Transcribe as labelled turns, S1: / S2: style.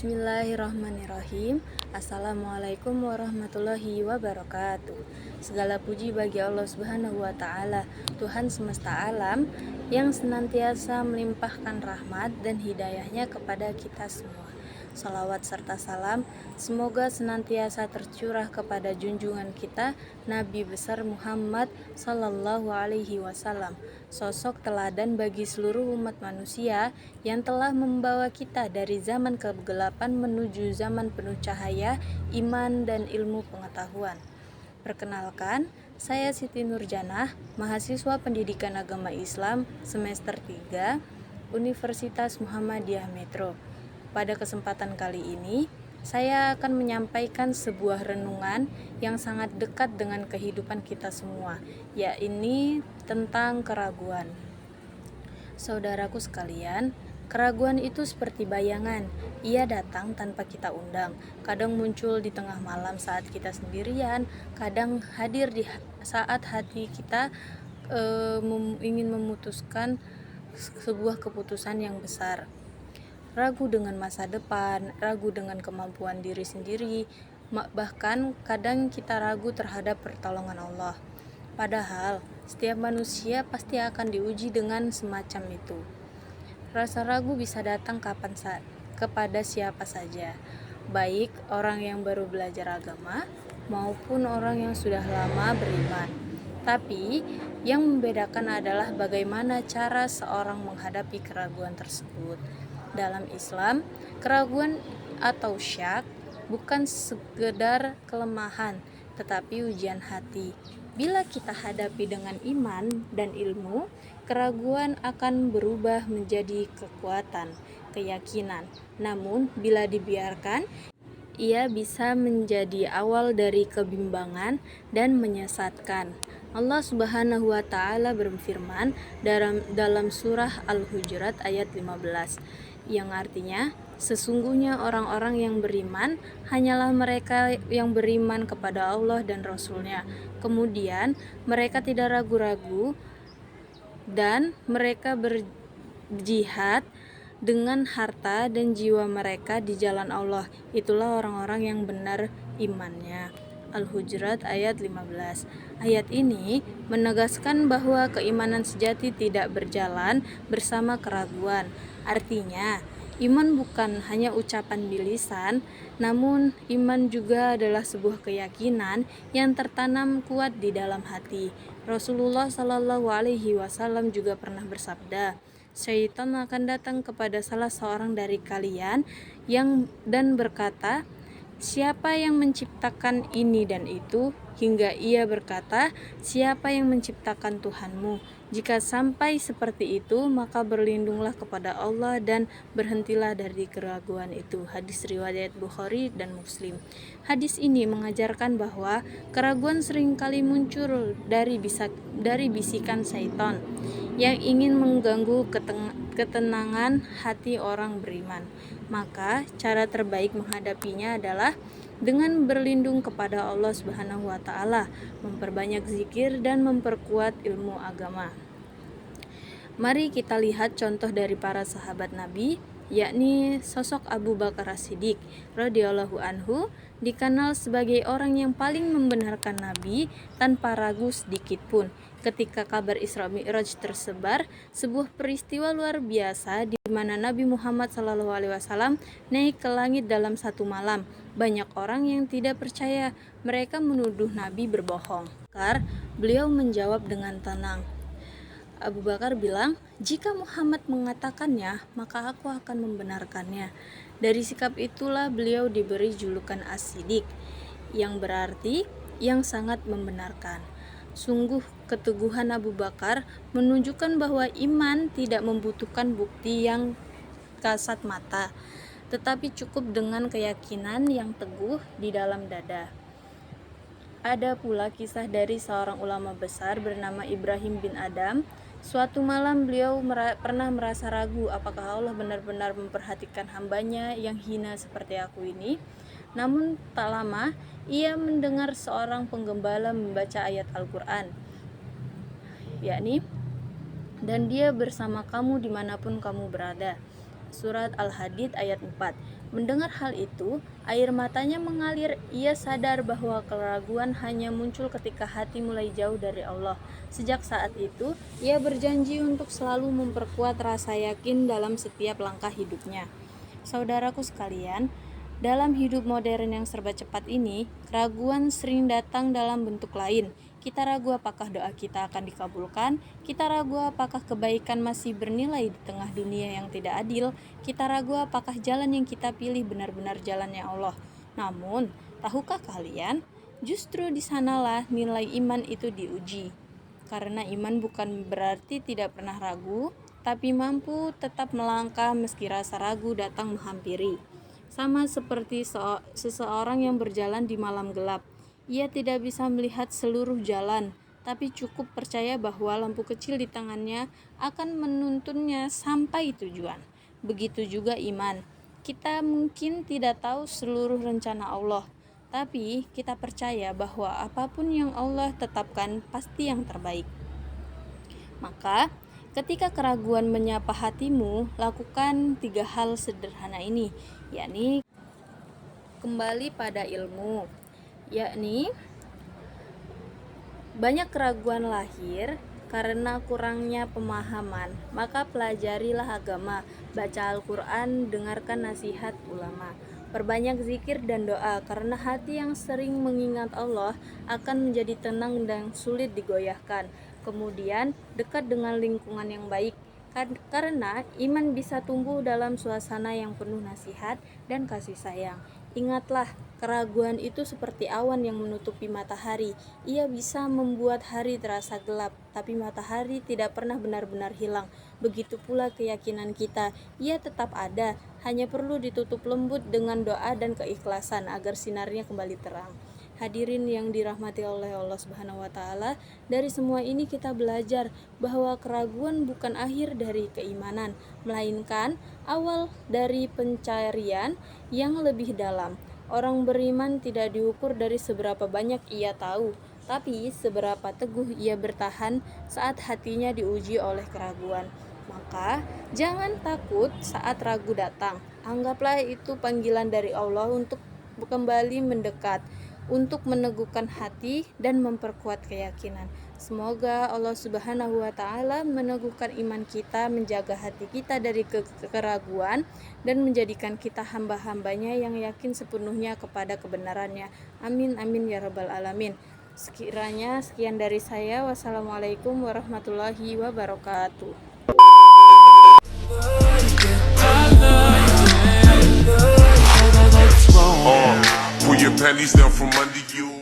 S1: Bismillahirrahmanirrahim. Assalamualaikum warahmatullahi wabarakatuh. Segala puji bagi Allah Subhanahu wa Ta'ala, Tuhan semesta alam, yang senantiasa melimpahkan rahmat dan hidayahnya kepada kita semua. Salawat serta salam semoga senantiasa tercurah kepada junjungan kita Nabi besar Muhammad Sallallahu Alaihi Wasallam, sosok teladan bagi seluruh umat manusia yang telah membawa kita dari zaman kegelapan menuju zaman penuh cahaya, iman dan ilmu pengetahuan. Perkenalkan, saya Siti Nurjanah, mahasiswa Pendidikan Agama Islam semester 3 Universitas Muhammadiyah Metro. Pada kesempatan kali ini, saya akan menyampaikan sebuah renungan yang sangat dekat dengan kehidupan kita semua, yaitu tentang keraguan. Saudaraku sekalian, keraguan itu seperti bayangan. Ia datang tanpa kita undang. Kadang muncul di tengah malam saat kita sendirian, kadang hadir di saat hati kita ingin memutuskan sebuah keputusan yang besar. Ragu dengan masa depan, ragu dengan kemampuan diri sendiri, bahkan kadang kita ragu terhadap pertolongan Allah. Padahal, setiap manusia pasti akan diuji dengan semacam itu. Rasa ragu bisa datang kepada siapa saja, baik orang yang baru belajar agama maupun orang yang sudah lama beriman. Tapi, yang membedakan adalah bagaimana cara seorang menghadapi keraguan tersebut. Dalam Islam, keraguan atau syak bukan sekedar kelemahan, tetapi ujian hati. Bila kita hadapi dengan iman dan ilmu, keraguan akan berubah menjadi kekuatan, keyakinan. Namun, bila dibiarkan, ia bisa menjadi awal dari kebimbangan dan menyesatkan. Allah Subhanahu wa Ta'ala berfirman dalam surah Al-Hujurat ayat 15, yang artinya, sesungguhnya orang-orang yang beriman hanyalah mereka yang beriman kepada Allah dan Rasul-Nya. Kemudian mereka tidak ragu-ragu dan mereka berjihad dengan harta dan jiwa mereka di jalan Allah. Itulah orang-orang yang benar imannya. Al-Hujurat ayat 15. Ayat ini menegaskan bahwa keimanan sejati tidak berjalan bersama keraguan. Artinya, iman bukan hanya ucapan di lisan, namun iman juga adalah sebuah keyakinan yang tertanam kuat di dalam hati. Rasulullah Shallallahu Alaihi Wasallam juga pernah bersabda, Syaitan akan datang kepada salah seorang dari kalian dan berkata, siapa yang menciptakan ini dan itu? Hingga ia berkata, siapa yang menciptakan Tuhanmu? Jika sampai seperti itu, maka berlindunglah kepada Allah dan berhentilah dari keraguan itu. Hadis riwayat Bukhari dan Muslim. Hadis ini mengajarkan bahwa keraguan seringkali muncul dari bisikan syaitan yang ingin mengganggu ketenangan hati orang beriman. Maka cara terbaik menghadapinya adalah dengan berlindung kepada Allah Subhanahu wa Ta'ala, memperbanyak zikir dan memperkuat ilmu agama. Mari kita lihat contoh dari para sahabat Nabi, yakni sosok Abu Bakar As-Siddiq radhiyallahu anhu, dikenal sebagai orang yang paling membenarkan Nabi tanpa ragu sedikit pun. Ketika kabar Isra Mi'raj tersebar, sebuah peristiwa luar biasa di mana Nabi Muhammad SAW naik ke langit dalam satu malam. Banyak orang yang tidak percaya, mereka menuduh Nabi berbohong. Beliau menjawab dengan tenang. Abu Bakar bilang, jika Muhammad mengatakannya, maka aku akan membenarkannya. Dari sikap itulah beliau diberi julukan As-Siddiq, yang berarti yang sangat membenarkan. Sungguh keteguhan Abu Bakar menunjukkan bahwa iman tidak membutuhkan bukti yang kasat mata, tetapi cukup dengan keyakinan yang teguh di dalam dada. Ada pula kisah dari seorang ulama besar bernama Ibrahim bin Adam. Suatu malam beliau pernah merasa ragu apakah Allah benar-benar memperhatikan hambanya yang hina seperti aku ini. Namun tak lama ia mendengar seorang penggembala membaca ayat Al-Quran, yakni, dan dia bersama kamu dimanapun kamu berada. Surat Al-Hadid ayat 4. Mendengar hal itu, air matanya mengalir. Ia sadar bahwa keraguan hanya muncul ketika hati mulai jauh dari Allah. Sejak saat itu, ia berjanji untuk selalu memperkuat rasa yakin dalam setiap langkah hidupnya. Saudaraku sekalian, dalam hidup modern yang serba cepat ini, keraguan sering datang dalam bentuk lain. Kita ragu apakah doa kita akan dikabulkan, kita ragu apakah kebaikan masih bernilai di tengah dunia yang tidak adil, kita ragu apakah jalan yang kita pilih benar-benar jalannya Allah. Namun, tahukah kalian, justru di sanalah nilai iman itu diuji. Karena iman bukan berarti tidak pernah ragu, tapi mampu tetap melangkah meski rasa ragu datang menghampiri. Sama seperti seseorang yang berjalan di malam gelap. Ia tidak bisa melihat seluruh jalan, tapi cukup percaya bahwa lampu kecil di tangannya akan menuntunnya sampai tujuan. Begitu juga iman. Kita mungkin tidak tahu seluruh rencana Allah, tapi kita percaya bahwa apapun yang Allah tetapkan pasti yang terbaik. Maka, ketika keraguan menyapa hatimu, lakukan 3 hal sederhana ini, yakni kembali pada ilmu. Banyak keraguan lahir karena kurangnya pemahaman, maka pelajarilah agama, baca Al-Quran, dengarkan nasihat ulama. Perbanyak zikir dan doa, karena hati yang sering mengingat Allah akan menjadi tenang dan sulit digoyahkan. Kemudian, dekat dengan lingkungan yang baik, karena iman bisa tumbuh dalam suasana yang penuh nasihat dan kasih sayang. Ingatlah, keraguan itu seperti awan yang menutupi matahari. Ia bisa membuat hari terasa gelap, tapi matahari tidak pernah benar-benar hilang. Begitu pula keyakinan kita, ia tetap ada, hanya perlu ditutup lembut dengan doa dan keikhlasan agar sinarnya kembali terang. Hadirin yang dirahmati oleh Allah Subhanahu wa Ta'ala, dari semua ini kita belajar bahwa keraguan bukan akhir dari keimanan, melainkan awal dari pencarian yang lebih dalam. Orang beriman tidak diukur dari seberapa banyak ia tahu, tapi seberapa teguh ia bertahan saat hatinya diuji oleh keraguan. Maka jangan takut saat ragu datang. Anggaplah itu panggilan dari Allah untuk kembali mendekat, untuk meneguhkan hati dan memperkuat keyakinan. Semoga Allah Subhanahu wa Ta'ala meneguhkan iman kita, menjaga hati kita dari keraguan, dan menjadikan kita hamba-hambanya yang yakin sepenuhnya kepada kebenarannya. Amin amin ya rabbal alamin. Sekiranya sekian dari saya. Wassalamualaikum warahmatullahi wabarakatuh.
S2: Pull your panties down from under you.